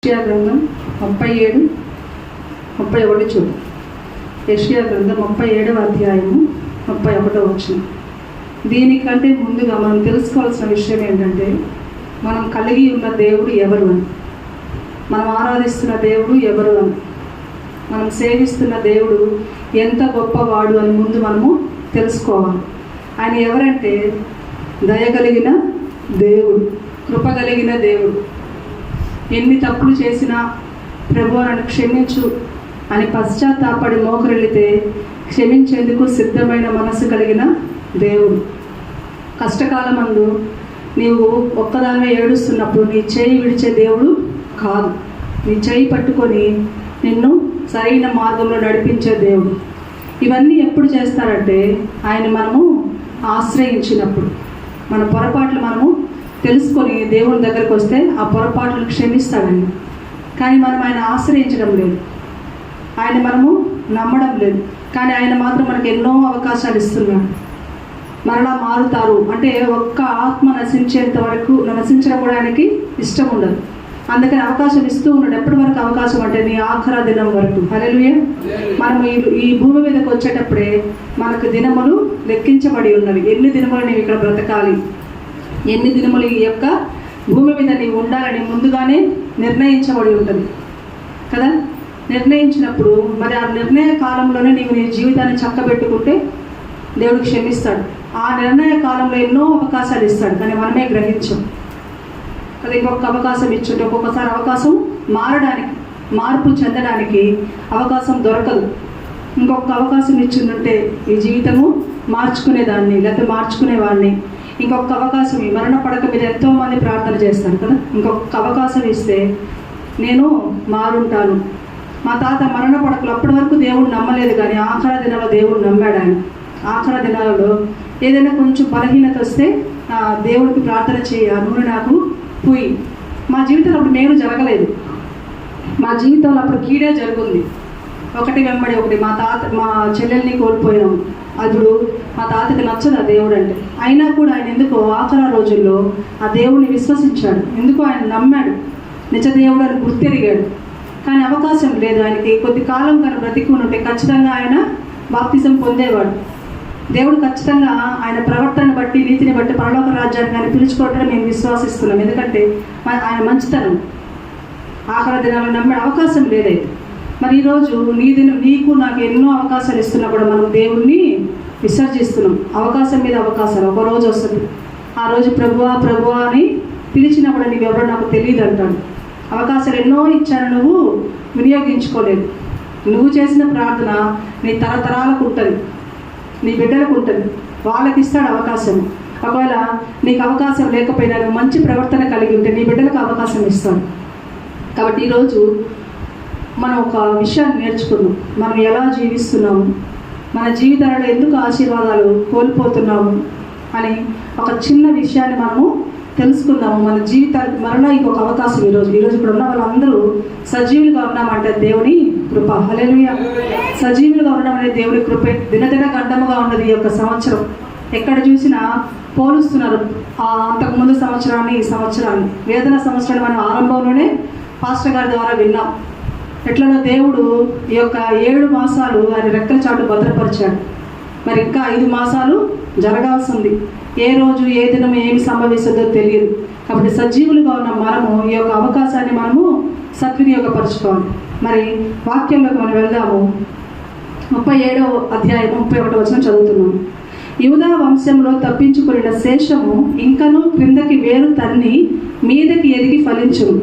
యెషయా గ్రంథం 37:31 చూడు. యెషయా గ్రంథం 37వ అధ్యాయము 31వ వచనం. దీనికంటే ముందుగా మనం తెలుసుకోవాల్సిన విషయం ఏంటంటే, మనం కలిగి ఉన్న దేవుడు ఎవరు అని, మనం ఆరాధిస్తున్న దేవుడు ఎవరు అని, మనం సేవిస్తున్న దేవుడు ఎంత గొప్పవాడు అని ముందు మనము తెలుసుకోవాలి. ఆయన ఎవరంటే దయగలిగిన దేవుడు, కృపగలిగిన దేవుడు. ఎన్ని తప్పులు చేసినా ప్రభువా నన్ను క్షమించు అని పశ్చాత్తాపడి మోకరిల్లితే క్షమించేందుకు సిద్ధమైన మనసు కలిగిన దేవుడు. కష్టకాలమందు నీవు ఒక్కదానివే ఏడుస్తున్నప్పుడు నీ చేయి విడిచే దేవుడు కాదు, నీ చేయి పట్టుకొని నిన్ను సరైన మార్గంలో నడిపించే దేవుడు. ఇవన్నీ ఎప్పుడు చేస్తారంటే ఆయన మనము ఆశ్రయించినప్పుడు, మన పొరపాట్లు మనము తెలుసుకొని దేవుని దగ్గరకు వస్తే ఆ పొరపాట్లను క్షమిస్తాడండి. కానీ మనం ఆయన ఆశ్రయించడం లేదు, ఆయన మనము నమ్మడం లేదు. కానీ ఆయన మాత్రం మనకు ఎన్నో అవకాశాలు ఇస్తున్నాడు. మరలా మారుతారు అంటే ఒక్క ఆత్మ నశించేంత వరకు నశించడం కూడా ఆయనకి ఇష్టం ఉండదు. అందుకని అవకాశం ఇస్తూ ఉన్నాడు. ఎప్పటి వరకు అవకాశం అంటే నీ ఆఖరి దినం వరకు. హల్లెలూయా. మనం ఈ భూమి మీదకి వచ్చేటప్పుడే మనకు దినములు లెక్కించబడి ఉన్నవి. ఎన్ని దినములు నీవు ఇక్కడ బ్రతకాలి, ఎన్ని దినములు ఈ యొక్క భూమి మీద నీవు ఉండాలని ముందుగానే నిర్ణయించబడి ఉంటుంది కదా. నిర్ణయించినప్పుడు మరి ఆ నిర్ణయ కాలంలోనే నీవు నీ జీవితాన్ని చక్కబెట్టుకుంటే దేవుడు క్షమిస్తాడు. ఆ నిర్ణయ కాలంలో ఎన్నో అవకాశాలు ఇస్తాడు, కానీ మనమే గ్రహించాం కదా. ఇంకొక అవకాశం ఇచ్చుంటే ఒక్కొక్కసారి అవకాశం మారడానికి, మార్పు చెందడానికి అవకాశం దొరకదు. ఇంకొక అవకాశం ఇచ్చిందంటే ఈ జీవితము మార్చుకునేదాన్ని, లేకపోతే మార్చుకునేవాడిని. ఇంకొక అవకాశం, ఈ మరణ పడక మీద ఎంతోమంది ప్రార్థన చేస్తారు కదా. ఇంకొక అవకాశం ఇస్తే నేను మారుంటాను. మా తాత మరణ పడకలు అప్పటి వరకు దేవుడు నమ్మలేదు, కానీ ఆఖరి దినాల్లో దేవుడు నమ్మాడు. ఆయన ఆఖరి దినాలలో ఏదైనా కొంచెం బలహీనత వస్తే దేవుడికి ప్రార్థన చేయ, నూనె నాకు పోయి. మా జీవితంలో అప్పుడు నేను జరగలేదు, మా జీవితంలో అప్పుడు కీడే జరుగుంది. ఒకటి వెంబడి ఒకటి. మా చెల్లెల్ని కోల్పోయాము. అప్పుడు మా తాతకి నచ్చదు ఆ దేవుడు అంటే. అయినా కూడా ఆయన ఎందుకో ఆఖరి రోజుల్లో ఆ దేవుడిని విశ్వసించాడు. ఎందుకో ఆయన నమ్మాడు, నిజ దేవుడు అని గుర్తెరిగాడు. కానీ అవకాశం లేదు ఆయనకి. కొద్ది కాలం కానీ బ్రతికుని ఉంటే ఖచ్చితంగా ఆయన బాప్తిజం పొందేవాడు. దేవుడు ఖచ్చితంగా ఆయన ప్రవర్తన బట్టి, నీతిని బట్టి పరలోక రాజ్యాన్ని ఆయన పిలుచుకోవటం మేము విశ్వాసిస్తున్నాం. ఎందుకంటే ఆయన మంచితనం. ఆఖరి దినాల్లో నమ్మే అవకాశం లేదైతే. మరి ఈరోజు నీకు నాకు ఎన్నో అవకాశాలు ఇస్తున్నా కూడా మనం దేవుణ్ణి విసర్జిస్తున్నాం. అవకాశం మీద అవకాశాలు. ఒక రోజు వస్తుంది, ఆ రోజు ప్రభువా ప్రభువా అని పిలిచినప్పుడు నీవెవరో నాకు తెలియదు అంటాడు. అవకాశాలు ఎన్నో ఇచ్చాను, నువ్వు వినియోగించుకోలేదు. నువ్వు చేసిన ప్రార్థన నీ తరతరాలకు ఉంటుంది, నీ బిడ్డలకు ఉంటుంది. వాళ్ళకి ఇస్తాడు అవకాశం. ఒకవేళ నీకు అవకాశం లేకపోయినా నువ్వు మంచి ప్రవర్తన కలిగి ఉంటే నీ బిడ్డలకు అవకాశం ఇస్తాడు. కాబట్టి ఈరోజు మనం ఒక విషయాన్ని నేర్చుకున్నాం. మనం ఎలా జీవిస్తున్నాము, మన జీవితాలలో ఎందుకు ఆశీర్వాదాలు కోల్పోతున్నాము అని ఒక చిన్న విషయాన్ని మనము తెలుసుకుందాము. మన జీవితానికి మరలా ఇంకొక అవకాశం ఈరోజు ఇక్కడ ఉన్న వాళ్ళందరూ సజీవులుగా ఉన్నామంటే దేవుని కృప. హల్లెలూయా. సజీవులుగా ఉండడం అనేది దేవుని కృపే. దినదిన గడ్డముగా ఉన్నది ఈ యొక్క సంవత్సరం. ఎక్కడ చూసినా పోలుస్తున్నారు అంతకుముందు సంవత్సరాన్ని ఈ సంవత్సరాన్ని. వేదన సంవత్సరాన్ని మనం ఆరంభంలోనే పాస్టర్ గారి ద్వారా విన్నాం. ఎట్లనో దేవుడు ఈ యొక్క 7 మాసాలు ఆయన రెక్కల చాటు భద్రపరిచాడు. మరి ఇంకా 5 మాసాలు జరగాల్సింది. ఏ రోజు ఏ దినం ఏమి సంభవిస్తుందో తెలియదు. కాబట్టి సజీవులుగా ఉన్న మనము ఈ యొక్క అవకాశాన్ని మనము సద్వినియోగపరచుకోవాలి. మరి వాక్యంలోకి మనం వెళ్దాము. 37వ అధ్యాయం 31వ వచనం చదువుతున్నాము. యూదా వంశంలో తప్పించుకున్న శేషము ఇంకనూ క్రిందకి వేరు తన్ని మీదకి ఎదిగి ఫలించును.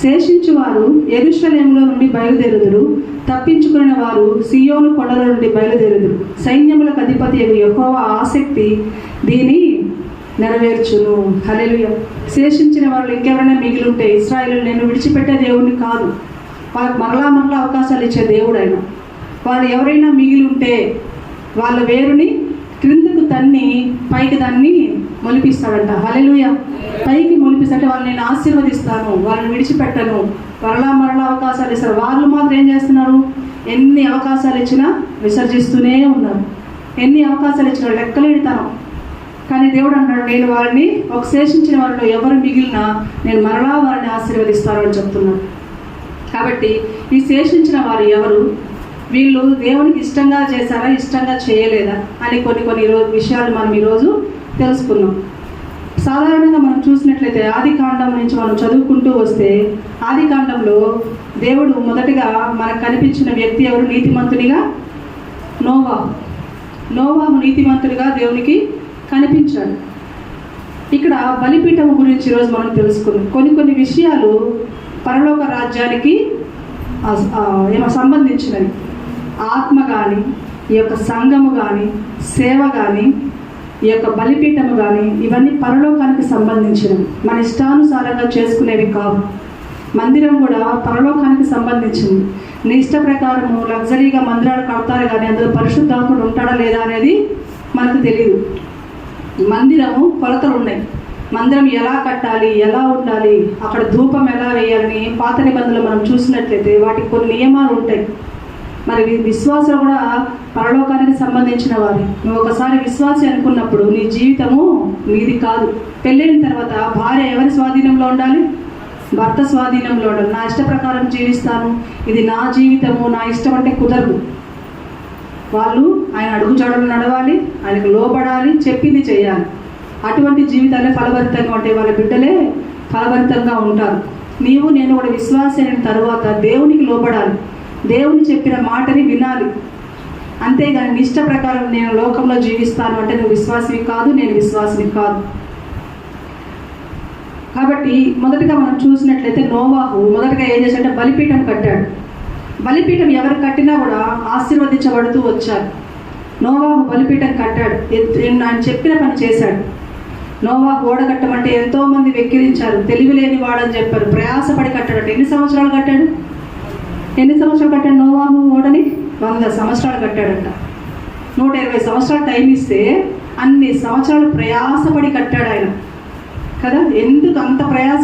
శేషించు వారు యెరూషలేములో నుండి బయలుదేరుదురు, తప్పించుకున్న వారు సియోను కొండల నుండి బయలుదేరుదురు. సైన్యములకు అధిపతి యెహోవా ఆసక్తి దీని నెరవేర్చును. హల్లెలూయా. శేషించిన వాళ్ళు ఇంకెవరైనా మిగిలి ఉంటే, ఇశ్రాయేలు నేను విడిచిపెట్టే దేవుడిని కాదు, వాళ్ళకి మరలా అవకాశాలు ఇచ్చే దేవుడు ఆయన. వాళ్ళు ఎవరైనా మిగిలి ఉంటే వాళ్ళ వేరుని క్రిందకు తన్ని పైకి దాన్ని మొలిపిస్తాడంట. హల్లెలూయా. పైకి మొలిపిస్తే వాళ్ళని నేను ఆశీర్వదిస్తాను, వాళ్ళని విడిచిపెట్టను, మరలా అవకాశాలు ఇస్తారు. వాళ్ళు మాత్రం ఏం చేస్తున్నారు? ఎన్ని అవకాశాలు ఇచ్చినా విసర్జిస్తూనే ఉన్నారు. ఎన్ని అవకాశాలు ఇచ్చినా లెక్కలేనితనం. కానీ దేవుడు అంటాడు, నేను వారిని ఒక శేషించిన వారిలో ఎవరు మిగిలినా నేను మరలా వారిని ఆశీర్వదిస్తాను అని చెప్తున్నాడు. కాబట్టి ఈ శేషించిన వారు ఎవరు, వీళ్ళు దేవునికి ఇష్టంగా చేశారా, ఇష్టంగా చేయలేదా అని కొన్ని విషయాలు మనం ఈరోజు తెలుసుకున్నాం. సాధారణంగా మనం చూసినట్లయితే ఆది కాండం నుంచి మనం చదువుకుంటూ వస్తే, ఆది కాండంలో దేవుడు మొదటిగా మనకు కనిపించిన వ్యక్తి ఎవరు? నీతిమంతునిగా నోవాహు నీతిమంతుడిగా దేవునికి కనిపించాడు. ఇక్కడ బలిపీఠం గురించి ఈరోజు మనం తెలుసుకున్నాం. కొన్ని విషయాలు పరలోక రాజ్యానికి సంబంధించినవి. ఆత్మ కానీ, ఈ యొక్క సంఘము కానీ, సేవ కానీ, ఈ యొక్క బలిపీఠము కానీ, ఇవన్నీ పరలోకానికి సంబంధించినవి. మన ఇష్టానుసారంగా చేసుకునేవి కావు. మందిరం కూడా పరలోకానికి సంబంధించింది. నీ ఇష్ట ప్రకారము లగ్జరీగా మందిరాలు కడతారు కానీ అందులో పరిశుద్ధాత్ముడు ఉంటాడా లేదా అనేది మనకు తెలియదు. మందిరము కొలతలు ఉన్నాయి. మందిరం ఎలా కట్టాలి, ఎలా ఉండాలి, అక్కడ ధూపం ఎలా వేయాలని పాత నిబంధనలు మనం చూసినట్లయితే వాటికి కొన్ని నియమాలు ఉంటాయి. మరి విశ్వాసులు కూడా పరలోకానికి సంబంధించిన వారు. నువ్వు ఒకసారి విశ్వాసి అనుకున్నప్పుడు నీ జీవితము నీది కాదు. పెళ్ళైన తర్వాత భార్య ఎవరి స్వాధీనంలో ఉండాలి? భర్త స్వాధీనంలో ఉండాలి. నా ఇష్ట ప్రకారం జీవిస్తాను, ఇది నా జీవితము, నా ఇష్టం అంటే కుదరదు. వాళ్ళు ఆయన అడుగుజాడలు నడవాలి, ఆయనకు లోబడాలి, చెప్పింది చేయాలి. అటువంటి జీవితాలే ఫలభరితంగా ఉంటాయి. వాళ్ళ బిడ్డలే ఫలభరితంగా ఉంటారు. నీవు నేను కూడా విశ్వాసి అయిన తర్వాత దేవునికి లోబడాలి, దేవుని చెప్పిన మాటని వినాలి. అంతేగాని నీ ఇష్ట ప్రకారం నేను లోకంలో జీవిస్తాను అంటే నువ్వు విశ్వాసివి కాదు, నేను విశ్వాసిని కాదు. కాబట్టి మొదటిగా మనం చూసినట్లయితే నోవాహు మొదటగా ఏం చేశాడంటే బలిపీఠం కట్టాడు. బలిపీఠం ఎవరు కట్టినా కూడా ఆశీర్వదించబడుతూ వచ్చారు. నోవాహు బలిపీఠం కట్టాడు, ఆయన చెప్పిన పని చేశాడు. నోవాహు ఓడ కట్టమంటే ఎంతోమంది వెక్కిరించారు, తెలివి లేని వాడని చెప్పారు. ప్రయాసపడి కట్టాడు. ఎన్ని సంవత్సరాలు కట్టాడు నోవాహు ఓడని? 100 సంవత్సరాలు కట్టాడంట. 120 సంవత్సరాలు టైం ఇస్తే అన్ని సంవత్సరాలు ప్రయాసపడి కట్టాడు ఆయన కదా. ఎందుకు అంత ప్రయాస?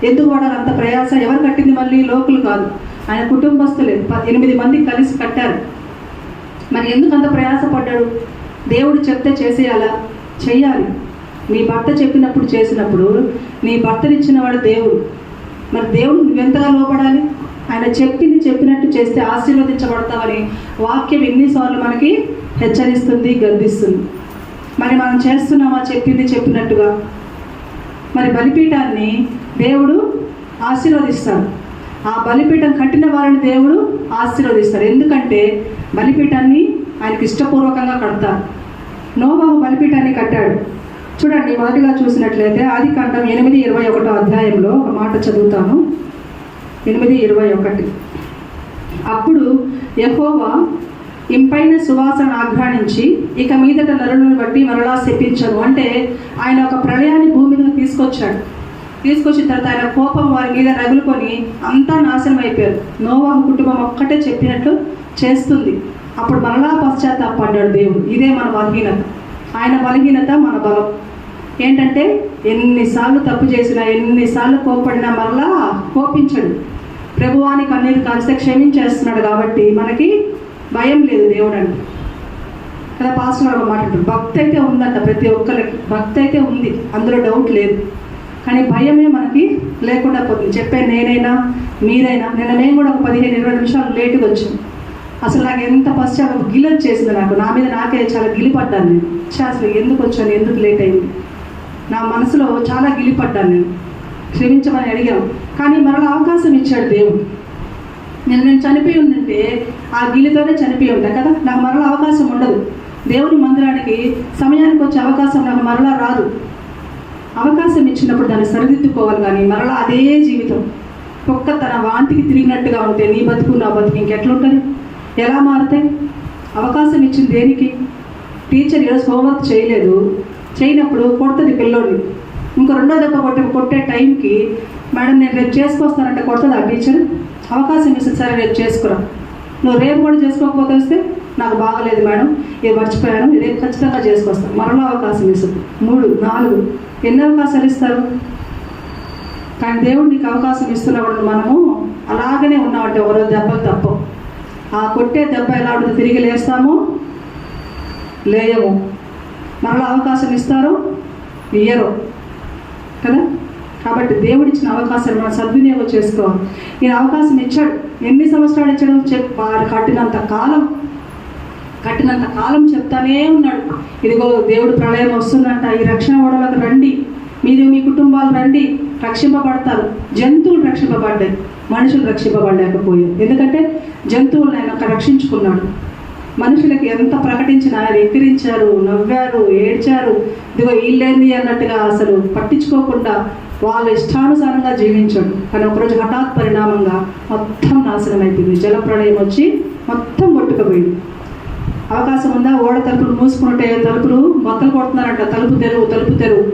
ఎందుకు వాడాలి అంత ప్రయాస? ఎవరు కట్టింది? మళ్ళీ లోకులు కాదు, ఆయన కుటుంబస్తులే. 8 మంది కలిసి కట్టారు. మరి ఎందుకు అంత ప్రయాసపడ్డాడు? దేవుడు చెప్తే చెయ్యాలి. నీ భర్త చెప్పినప్పుడు చేసినప్పుడు, నీ భర్తనిచ్చిన వాడు దేవుడు. మరి దేవుడు నువ్వెంతగా లోపడాలి? ఆయన చెప్పినట్టు చేస్తే ఆశీర్వదించబడతామని వాక్యం ఎన్నిసార్లు మనకి హెచ్చరిస్తుంది, గద్దిస్తుంది. మరి మనం చేస్తున్నామా చెప్పినట్టుగా? మరి బలిపీఠాన్ని దేవుడు ఆశీర్వదిస్తాడు. ఆ బలిపీఠం కట్టిన వారిని దేవుడు ఆశీర్వదిస్తాడు. ఎందుకంటే బలిపీఠాన్ని ఆయనకి ఇష్టపూర్వకంగా కడతారు. నోవాహు బలిపీఠాన్ని కట్టాడు. చూడండి, మొదటిగా చూసినట్లయితే ఆది కాండం 8:21 అధ్యాయంలో ఒక మాట చదువుతాను. 8:21. అప్పుడు యెహోవా ఇంపైన సువాసన ఆఘ్రానించి ఇక మీదట నరులను బట్టి మరలా శపించను. అంటే ఆయన ఒక ప్రళయాన్ని భూమి మీద తీసుకొచ్చిన తర్వాత ఆయన కోపం వారి మీద రగులుకొని అంతా నాశనం అయిపోయారు. నోవాహు కుటుంబం ఒక్కటే చెప్పినట్లు చేస్తుంది. అప్పుడు మరలా పశ్చాత్తాపడ్డాడు దేవుడు. ఇదే మన బలహీనత. ఆయన బలహీనత మన బలం. ఏంటంటే ఎన్నిసార్లు తప్పు చేసినా, ఎన్నిసార్లు కోపడినా మరలా కోపించడు. ప్రభువాని కన్నీరు కాల్స్తే క్షమించేస్తున్నాడు. కాబట్టి మనకి భయం లేదు దేవుడు అంటే కదా. పాస్టర్ ఒక మాట అంటారు, భక్తి అయితే ఉందంట ప్రతి ఒక్కరికి. భక్తి అయితే ఉంది, అందులో డౌట్ లేదు. కానీ భయమే మనకి లేకుండా పోతుంది. చెప్పే నేనైనా మీరైనా. నిన్న నేను కూడా ఒక 15-20 నిమిషాలు లేటుగా వచ్చాను. అసలు నాకు ఎంత గిలట్ చేసింది. నా మీద నాకే చాలా గిలిపడ్డాను నేను. అసలు ఎందుకు వచ్చాను, ఎందుకు లేట్ అయింది, నా మనసులో చాలా గిలిపడ్డాను నేను. క్షమించమని అడిగాను, కానీ మరలా అవకాశం ఇచ్చాడు దేవుడు. నేను చనిపోయి ఉందంటే ఆ గిలితోనే చనిపోయి ఉంటా కదా. నాకు మరలా అవకాశం ఉండదు. దేవుని మందిరానికి సమయానికి వచ్చే అవకాశం నాకు మరలా రాదు. అవకాశం ఇచ్చినప్పుడు దాన్ని సరిదిద్దుకోవాలి. కానీ మరలా అదే జీవితం ఒక్క తన వాంతికి తిరిగినట్టుగా ఉంటే నీ బతుకు నా బతుకు ఇంకెట్లుంటుంది? ఎలా మారుతాయి? అవకాశం ఇచ్చింది దేనికి? టీచర్ ఈరోజు హోంవర్క్ చేయనప్పుడు కొడుతుంది పిల్లోడిని. ఇంకో 2వ దెబ్బ కొట్టే టైంకి మేడం నేను రేపు చేసుకొస్తానంటే కొడుతుంది ఆ టీచర్. అవకాశం ఇస్తుంది, సరే రేపు చేసుకురా. నువ్వు రేపు కూడా చేసుకోకపోతే వస్తే నాకు బాగలేదు మేడం, ఇది మర్చిపోయాను, రేపు ఖచ్చితంగా చేసుకొస్తాను. మరలా అవకాశం ఇస్తుంది. 3, 4 ఎన్ని అవకాశాలు ఇస్తారు? కానీ దేవుడు నీకు అవకాశం ఇస్తున్నప్పుడు మనము అలాగనే ఉన్నామంటే ఒకరోజు దెబ్బలు తప్పవు. ఆ కొట్టే దెబ్బ ఎలా ఉంటుంది? తిరిగి లేస్తాము, లేయము. మరలా అవకాశం ఇస్తారు, ఇయ్యరు కదా. కాబట్టి దేవుడిచ్చిన అవకాశాన్ని మనం సద్వినియోగం చేసుకోవాలి. ఈయన అవకాశం ఇచ్చాడు. ఎన్ని సంవత్సరాలు ఇచ్చాడు? వారు కట్టినంత కాలం చెప్తానే ఉన్నాడు, ఇదిగో దేవుడు ప్రళయం వస్తుందంట, ఈ రక్షణ ఓడలకు రండి, మీరు మీ కుటుంబాలు రండి, రక్షింపబడతారు. జంతువులు రక్షింపబడ్డాయి, మనుషులు రక్షింపబడలేకపోయారు. ఎందుకంటే జంతువులను ఆయన రక్షించుకున్నాడు. మనుషులకి ఎంత ప్రకటించినా ఆయన ఎక్కిరించారు, నవ్వారు, ఏడ్చారు. ఇదిగో వీళ్ళేంది అన్నట్టుగా అసలు పట్టించుకోకుండా వాళ్ళ ఇష్టానుసారంగా జీవించాడు. కానీ ఒకరోజు హఠాత్ పరిణామంగా మొత్తం నాశనం అయిపోయింది. జలప్రళయం వచ్చి మొత్తం కొట్టుకుపోయింది. అవకాశం ఉందా? ఓడ తలుపులు మూసుకుంటే తలుపులు మొత్తలు కొడుతున్నారంట, తలుపు తెరువు.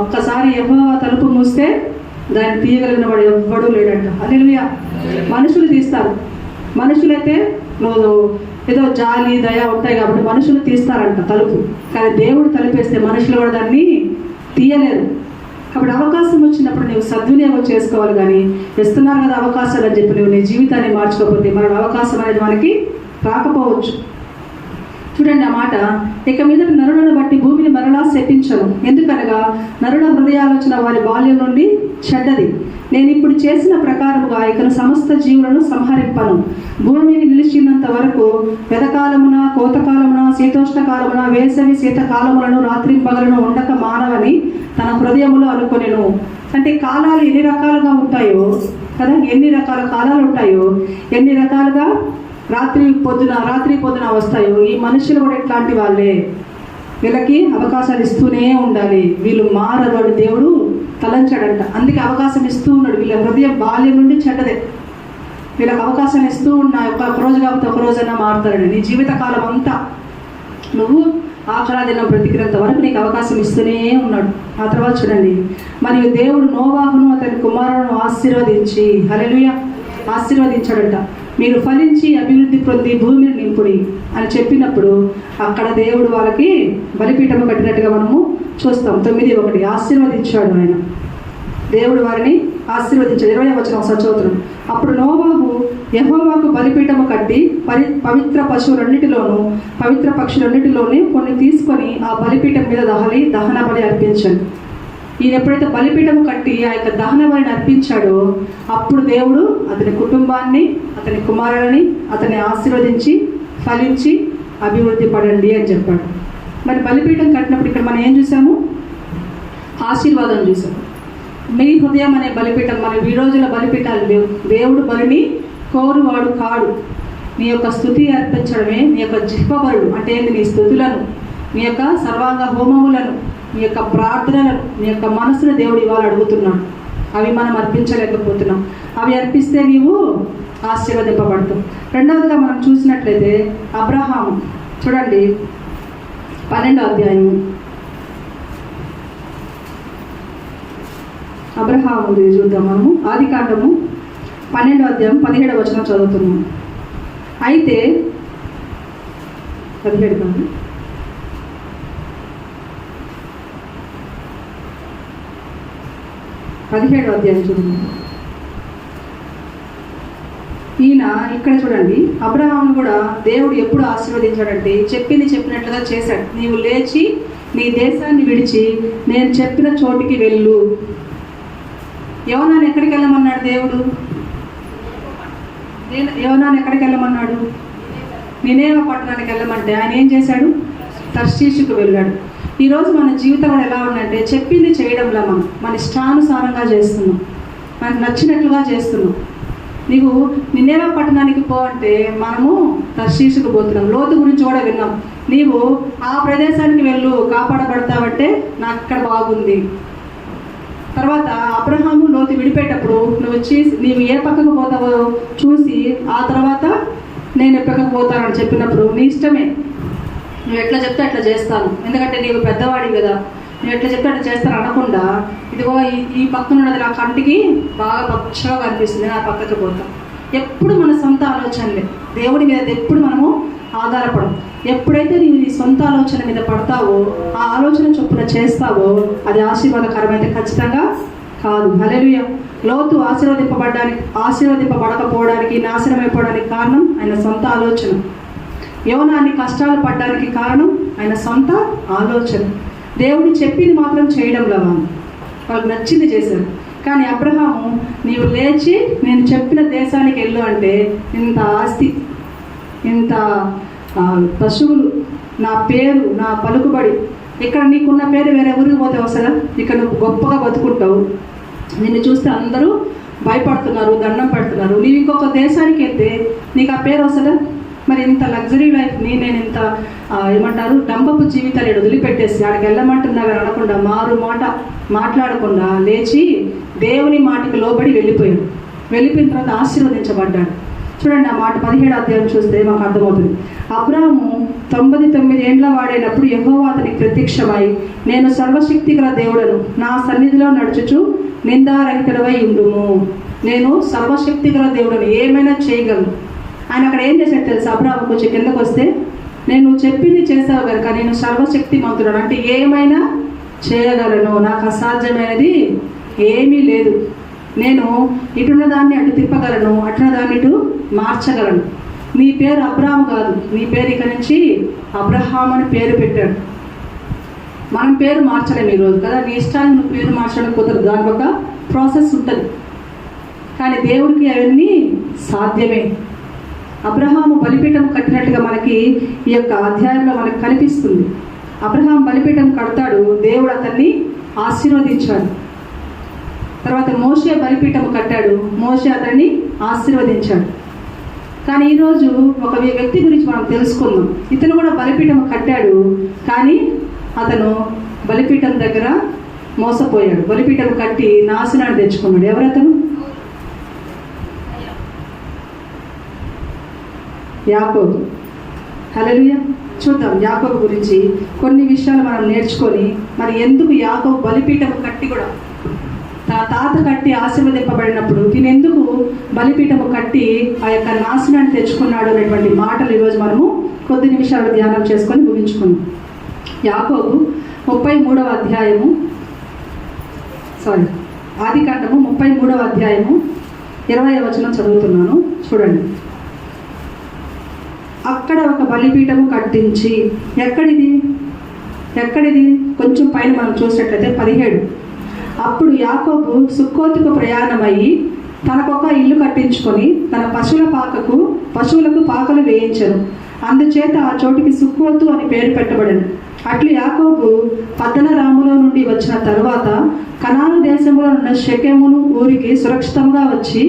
ఒక్కసారి యెహోవా తలుపు మూస్తే దాన్ని తీయగలిగిన వాడు ఎవ్వడూ లేడంట. హల్లెలూయా. మనుషులు తీస్తారు. మనుషులైతే నువ్వు ఏదో జాలి దయ ఉంటాయి కాబట్టి మనుషులు తీస్తారంట తలుపు. కానీ దేవుడు తలుపేస్తే మనుషులు కూడా దాన్ని తీయలేరు. కాబట్టి అవకాశం వచ్చినప్పుడు నువ్వు సద్వినియోగం చేసుకోవాలి. కానీ ఇస్తున్నారు కదా అవకాశాలు అని చెప్పి నువ్వు నీ జీవితాన్ని మార్చుకోకపోతే మన అవకాశం అనేది మనకి రాకపోవచ్చు. చూడండి ఆ మాట, ఇక మీద నరులను బట్టి భూమిని మరలా శపించను. ఎందుకనగా నరుల హృదయాలోచన వారి బాల్యం నుండి చెడ్డది. నేను ఇప్పుడు చేసిన ప్రకారముగా ఇక సమస్త జీవులను సంహరింపను. భూమిని నిలిచినంత వరకు వెదకాలమున, కోతకాలమున, శీతోష్ణకాలమున, వేసవి శీతకాలములను, రాత్రి పగలను ఉండక మానవని తన హృదయములో అనుకొనెను. అంటే కాలాలు ఎన్ని రకాలుగా ఉంటాయో కదా, ఎన్ని రకాల కాలాలు ఉంటాయో, ఎన్ని రకాలుగా రాత్రి పొద్దున వస్తాయో, ఈ మనుషులు కూడా ఇట్లాంటి వాళ్ళే. వీళ్ళకి అవకాశాలు ఇస్తూనే ఉండాలి. వీళ్ళు మారరు అని దేవుడు తలంచాడంట. అందుకే అవకాశం ఇస్తూ ఉన్నాడు. వీళ్ళ హృదయం బాల్యం నుండి చెడ్డదే. వీళ్ళకి అవకాశం ఇస్తూ ఉన్నా ఒక రోజు కాకపోతే ఒక రోజైనా మారుతారండి. నీ జీవితకాలం అంతా నువ్వు ఆఖరా దినం బ్రతికినంత వరకు నీకు అవకాశం ఇస్తూనే ఉన్నాడు. ఆ తర్వాత చూడండి, మరియు దేవుడు నోవాహును అతని కుమారులను ఆశీర్వదించి, హల్లెలూయా, ఆశీర్వదించాడంట. మీరు ఫలించి అభివృద్ధి పొంది భూమిని నింపుడి అని చెప్పినప్పుడు అక్కడ దేవుడు వాళ్ళకి బలిపీఠము కట్టినట్టుగా మనము చూస్తాం. 9:1 ఆశీర్వదించాడు ఆయన. దేవుడు వారిని ఆశీర్వదించాడు. 20వ వచనం సచోత్రం. అప్పుడు నోవాహు యెహోవాకు బలిపీఠము కట్టి పవిత్ర పశువులన్నిటిలోనూ పవిత్ర పక్షులన్నిటిలోనే కొన్ని తీసుకొని ఆ బలిపీఠం మీద దహన బలి అర్పించాడు. ఈయన ఎప్పుడైతే బలిపీఠం కట్టి ఆ యొక్క దహన బలిని అర్పించాడో అప్పుడు దేవుడు అతని కుటుంబాన్ని, అతని కుమారులని అతన్ని ఆశీర్వదించి ఫలించి అభివృద్ధి పడండి అని చెప్పాడు. మరి బలిపీఠం కట్టినప్పుడు ఇక్కడ మనం ఏం చూసాము? ఆశీర్వాదం చూసాము. మీ హృదయం అనే బలిపీఠం, మన ఈ రోజుల బలిపీఠాలు లేవు. దేవుడు బలిని కోరువాడు కాడు. నీ యొక్క స్తుతి అర్పించడమే నీ యొక్క జిహ్వబలుడు. అంటే నీ స్తుతులను, నీ యొక్క సర్వాంగ హోమములను, నీ యొక్క ప్రార్థనలను, నీ యొక్క మనసును దేవుడు ఇవాళ అడుగుతున్నాడు. అవి మనం అర్పించలేకపోతున్నాం. అవి అర్పిస్తే నీవు ఆశీర్వదింపబడతావు. రెండవదిగా మనం చూసినట్లయితే అబ్రహాము, చూడండి 12వ అధ్యాయం. అబ్రహాము చూద్దాం మనము. ఆదికాండము 12వ అధ్యాయం 17వ వచనం చదువుతున్నాము. అయితే 17 కాదు, 17వ అధ్యాయం చూడండి. ఈయన ఇక్కడ చూడండి, అబ్రహామును కూడా దేవుడు ఎప్పుడు ఆశీర్వదించాడంటే చెప్పినట్లుగా చేశాడు. నీవు లేచి నీ దేశాన్ని విడిచి నేను చెప్పిన చోటికి వెళ్ళు. యోనాను ఎక్కడికి వెళ్ళమన్నాడు దేవుడు? యోనాను ఎక్కడికి వెళ్ళమన్నాడు? నినేవే పట్టణానికి వెళ్ళమంటే ఆయన ఏం చేశాడు? తర్షీషుకు వెళ్ళాడు. ఈరోజు మన జీవితం ఎలా ఉందంటే చెప్పింది చేయడంలో మన ఇష్టానుసారంగా చేస్తున్నాం, మనకు నచ్చినట్లుగా చేస్తున్నాం. నీవు నినేవే పట్టణానికి పో అంటే మనము తర్షీషుకు పోతున్నాం. లోతు గురించి కూడా విన్నాం. నీవు ఆ ప్రదేశానికి వెళ్ళు, కాపాడబడతావంటే నాకు ఇక్కడ బాగుంది. తర్వాత అబ్రహాము లోతు విడిపోయేటప్పుడు నీవు ఏ పక్కకు పోతావో చూసి ఆ తర్వాత నేను ఏ పక్కకు పోతానని చెప్పినప్పుడు నీ ఇష్టమే, నువ్వు ఎట్లా చెప్తే అట్లా చేస్తాను, ఎందుకంటే నీవు పెద్దవాడి కదా, నువ్వు ఎట్లా చెప్తే అట్లా చేస్తాను అనకుండా, ఇదిగో ఈ పక్కన ఉన్నది నా కంటికి బాగా పచ్చగా కనిపిస్తుంది, నా పక్కకి పోతాం. ఎప్పుడు మన సొంత ఆలోచనలే, దేవుడి మీద ఎప్పుడు మనము ఆధారపడం. ఎప్పుడైతే నీవు నీ సొంత ఆలోచన మీద పడతావో, ఆ ఆలోచన చొప్పున చేస్తావో అది ఆశీర్వాదకరమైతే ఖచ్చితంగా కాదు. హల్లెలూయా. లోతు ఆశీర్వదింపబడకపోవడానికి, నాశనమైపోవడానికి కారణం ఆయన సొంత ఆలోచన. యోనాన్ని కష్టాలు పడడానికి కారణం ఆయన సొంత ఆలోచన. దేవుడు చెప్పింది మాత్రం చేయడంలో వాళ్ళకి నచ్చింది చేశారు. కానీ అబ్రహాము నీవు లేచి నేను చెప్పిన దేశానికి వెళ్ళు అంటే ఇంత ఆస్తి, ఇంత పశువులు, నా పేరు, నా పలుకుబడి, ఇక్కడ నీకున్న పేరు వేరే ఊరికి పోతే వస్తుందా? ఇక్కడ నువ్వు గొప్పగా బతుకుంటావు, నిన్ను చూస్తే అందరూ భయపడుతున్నారు, దండం పెడుతున్నారు. నీవు ఇంకొక దేశానికి వెళ్తే నీకు ఆ పేరు వస్తుందా? మరి ఇంత లగ్జరీ లైఫ్ని నేను ఇంత ఏమంటారు డంబపు జీవితాన్ని వదిలిపెట్టేసి ఆడికి వెళ్ళమంటున్నా కానీ అనకుండా మారు మాట మాట్లాడకుండా లేచి దేవుని మాటకి లోబడి వెళ్ళిపోయాడు. వెళ్ళిపోయిన తర్వాత ఆశీర్వదించబడ్డాడు. చూడండి ఆ మాట 17వ అధ్యాయం చూస్తే మాకు అర్థమవుతుంది. అబ్రాహాము 99 ఏండ్ల వాడైనప్పుడు యెహోవా అతనికి ప్రత్యక్షమై, నేను సర్వశక్తి గల దేవుడను, నా సన్నిధిలో నడుచుచు నిందారహితుడవై ఉండుము. నేను సర్వశక్తి గల దేవుడను, ఏమైనా చేయగలను. ఆయన అక్కడ ఏం చేశాడు తెలుసా? అబ్రాహాము కొంచెం కిందకు వస్తే, నేను చెప్పింది చేసావు కనుక నేను సర్వశక్తిమంతుడను, అంటే ఏమైనా చేయగలను, నాకు అసాధ్యమైనది ఏమీ లేదు. నేను ఇటున్న దాన్ని అటు తిప్పగలను, అటున్న దాన్ని ఇటు మార్చగలను. నీ పేరు అబ్రాహాము కాదు, నీ పేరు ఇక నుంచి అబ్రహాం అని పేరు పెట్టాడు. మనం పేరు మార్చలేము ఈరోజు కదా, నీ ఇష్టాన్ని నువ్వు పేరు మార్చడం కుదరదు, దానికి ఒక ప్రాసెస్ ఉంటుంది. కానీ దేవుడికి అవన్నీ సాధ్యమే. అబ్రహాము బలిపీఠం కట్టినట్టుగా మనకి ఈ యొక్క అధ్యాయంలో మనకు కనిపిస్తుంది. అబ్రహాం బలిపీఠం కడతాడు, దేవుడు అతన్ని ఆశీర్వదించాడు. తర్వాత మోషే బలిపీఠం కట్టాడు, మోషే అతన్ని ఆశీర్వదించాడు. కానీ ఈరోజు ఒక వ్యక్తి గురించి మనం తెలుసుకుందాం. ఇతను కూడా బలిపీఠం కట్టాడు, కానీ అతను బలిపీఠం దగ్గర మోసపోయాడు. బలిపీఠం కట్టి నాశనాన్ని తెచ్చుకున్నాడు. ఎవరతను? యాకోబు. హల్లెలూయా. చూద్దాం యాకోబు గురించి కొన్ని విషయాలు మనం నేర్చుకొని, మరి ఎందుకు యాకోబు బలిపీఠం కట్టి కూడా తన తాత కట్టి ఆశీర్వదింపబడినప్పుడు తినెందుకు బలిపీఠము కట్టి ఆ యొక్క నాశనాన్ని తెచ్చుకున్నాడు అనేటువంటి మాటలు ఈరోజు మనము కొద్ది నిమిషాలు ధ్యానం చేసుకొని ముగించుకున్నాం. యాకోబు 33వ అధ్యాయము ఆదికాండము 33వ అధ్యాయము 20వ వచనం చదువుతున్నాను, చూడండి. అక్కడ ఒక బలిపీఠము కట్టించి, ఎక్కడిది కొంచెం పైన మనం చూసినట్లయితే 17. అప్పుడు యాకోబు సుక్కోతుకు ప్రయాణమయ్యి తనకొక ఇల్లు కట్టించుకొని తన పశువులకు పాకలు వేయించను. అందుచేత ఆ చోటికి సుక్కోతు అని పేరు పెట్టబడను. అట్లు యాకోబు పద్దనరాములో నుండి వచ్చిన తరువాత కనాను దేశంలో ఉన్న షెకెమును ఊరికి సురక్షితంగా వచ్చి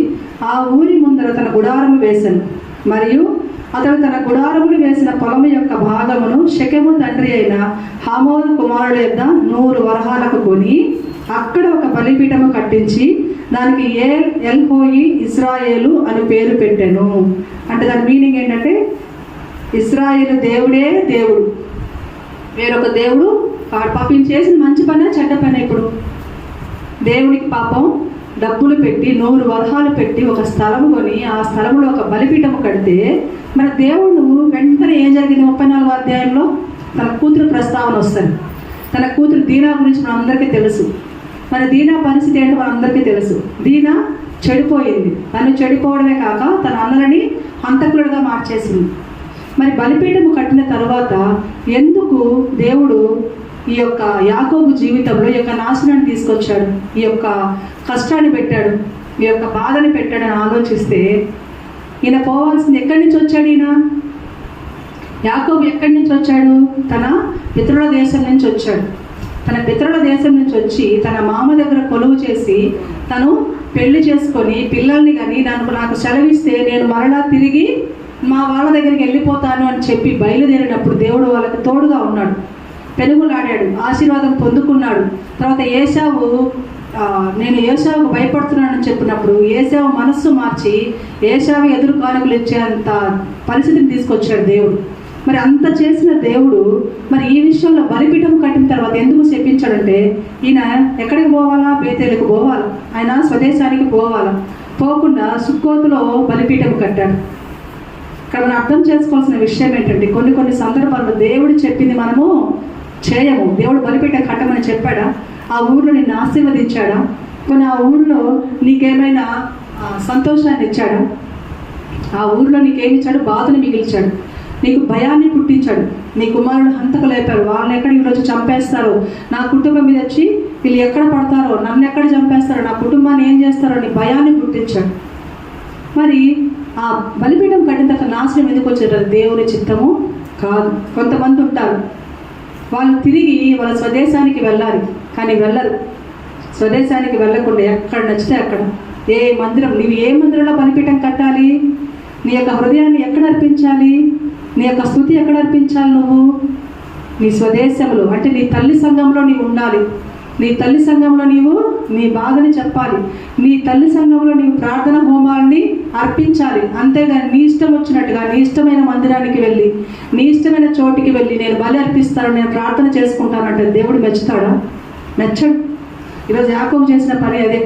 ఆ ఊరి ముందర తన గుడారము వేశాను. మరియు అతడు తన గుడారములు వేసిన పొలము యొక్క భాగమును షెకెము తండ్రి అయిన హామోరు కుమారుల యొక్క 100 వరహాలకు కొని అక్కడ ఒక బలిపీఠము కట్టించి దానికి ఎల్హోయి ఇశ్రాయేలు అని పేరు పెట్టాను. అంటే దాని మీనింగ్ ఏంటంటే ఇశ్రాయేలు దేవుడే దేవుడు, వేరొక దేవుడు పాపం చేసిన మంచి పని చెడ్డ పని. ఇప్పుడు దేవునికి పాపం డబ్బులు పెట్టి 100 వరహాలు పెట్టి ఒక స్థలము కొని ఆ స్థలంలో ఒక బలిపీఠము కడితే మరి దేవుడు వెంటనే ఏం జరిగింది? 34వ అధ్యాయంలో తన కూతురు ప్రస్తావన వస్తుంది. తన కూతురు దీనా గురించి మన అందరికీ తెలుసు. మరి దీనా పరిస్థితి ఏంటో మనందరికీ తెలుసు. దీనా చెడిపోయింది. తను చెడిపోవడమే కాక తన అన్నలని హంతకులుగా మార్చేసింది. మరి బలిపీఠము కట్టిన తర్వాత ఎందుకు దేవుడు ఈ యొక్క యాకోబు జీవితంలో ఈ యొక్క నాశనాన్ని తీసుకొచ్చాడు, ఈ యొక్క కష్టాన్ని పెట్టాడు, ఈ యొక్క బాధని పెట్టాడని ఆలోచిస్తే, ఈయన పోవాల్సింది ఎక్కడి నుంచి వచ్చాడు? యాకోబు ఎక్కడి నుంచి వచ్చాడు? తన పితరుల దేశం నుంచి వచ్చాడు. తన పితరుల దేశం నుంచి వచ్చి తన మామ దగ్గర కొలువు చేసి తను పెళ్లి చేసుకొని పిల్లల్ని కానీ నాకు సెలవిస్తే నేను మరలా తిరిగి మా వాళ్ళ దగ్గరికి వెళ్ళిపోతాను అని చెప్పి బయలుదేరినప్పుడు దేవుడు వాళ్ళకి తోడుగా ఉన్నాడు. పెనుగులాడాడు, ఆశీర్వాదం పొందుకున్నాడు. తర్వాత నేను ఏశావుకు భయపడుతున్నానని చెప్పినప్పుడు ఏశావు మనస్సు మార్చి ఏశావు ఎదురు కానుకలు ఇచ్చేంత పరిస్థితిని తీసుకొచ్చాడు దేవుడు. మరి అంత చేసిన దేవుడు మరి ఈ విషయంలో బలిపీఠం కట్టిన తర్వాత ఎందుకు చెప్పించాడంటే, ఈయన ఎక్కడికి పోవాలా? బేతేలుకు పోవాలా, ఆయన స్వదేశానికి పోవాలా. పోకుండా సుక్కోతులో బలిపీఠం కట్టాడు. ఇక్కడ మనం అర్థం చేసుకోవాల్సిన విషయం ఏంటంటే, కొన్ని సందర్భాల్లో దేవుడు చెప్పింది మనము చేయము. దేవుడు బలిపీఠం కట్టమని చెప్పాడా? ఆ ఊరిలో నిన్ను ఆశీర్వదించాడా? కొన్ని ఆ ఊరిలో నీకేమైనా సంతోషాన్ని ఇచ్చాడా? ఆ ఊరిలో నీకేమి ఇచ్చాడు? బాధను మిగిల్చాడు, నీకు భయాన్ని పుట్టించాడు. నీ కుమారుడు హంతకు లేపారు, వాళ్ళని ఎక్కడ ఈరోజు చంపేస్తారో, నా కుటుంబం మీద వచ్చి వీళ్ళు ఎక్కడ పడతారో, నన్ను ఎక్కడ చంపేస్తారో, నా కుటుంబాన్ని ఏం చేస్తారో అని భయాన్ని పుట్టించాడు. మరి ఆ బలిపీఠం కట్టిన తర్వాత నాశనం ఎందుకు వచ్చారు? దేవుని చిత్తము కాదు. కొంతమంది ఉంటారు, వాళ్ళు తిరిగి వాళ్ళ స్వదేశానికి వెళ్ళాలి, కానీ వెళ్ళరు. స్వదేశానికి వెళ్ళకుండా ఎక్కడ నచ్చితే అక్కడ ఏ మందిరం, నీవు ఏ మందిరంలో బలిపీఠం కట్టాలి? నీ యొక్క హృదయాన్ని ఎక్కడ అర్పించాలి? నీ యొక్క స్తుతి ఎక్కడ అర్పించాలి? నువ్వు నీ స్వదేశంలో, అంటే నీ తల్లి సంఘంలో నీవు ఉండాలి. నీ తల్లి సంఘంలో నీవు నీ బాధని చెప్పాలి. నీ తల్లి సంఘంలో నీవు ప్రార్థన హోమాలని అర్పించాలి. అంతేగాని నీ ఇష్టం వచ్చినట్టుగా నీ ఇష్టమైన మందిరానికి వెళ్ళి, నీ ఇష్టమైన చోటికి వెళ్ళి నేను బలి అర్పిస్తాను, నేను ప్రార్థన చేసుకుంటానంటే దేవుడు మెచ్చుతాడా? మెచ్చడు. ఈరోజు యాకోబు చేసిన పని అదే.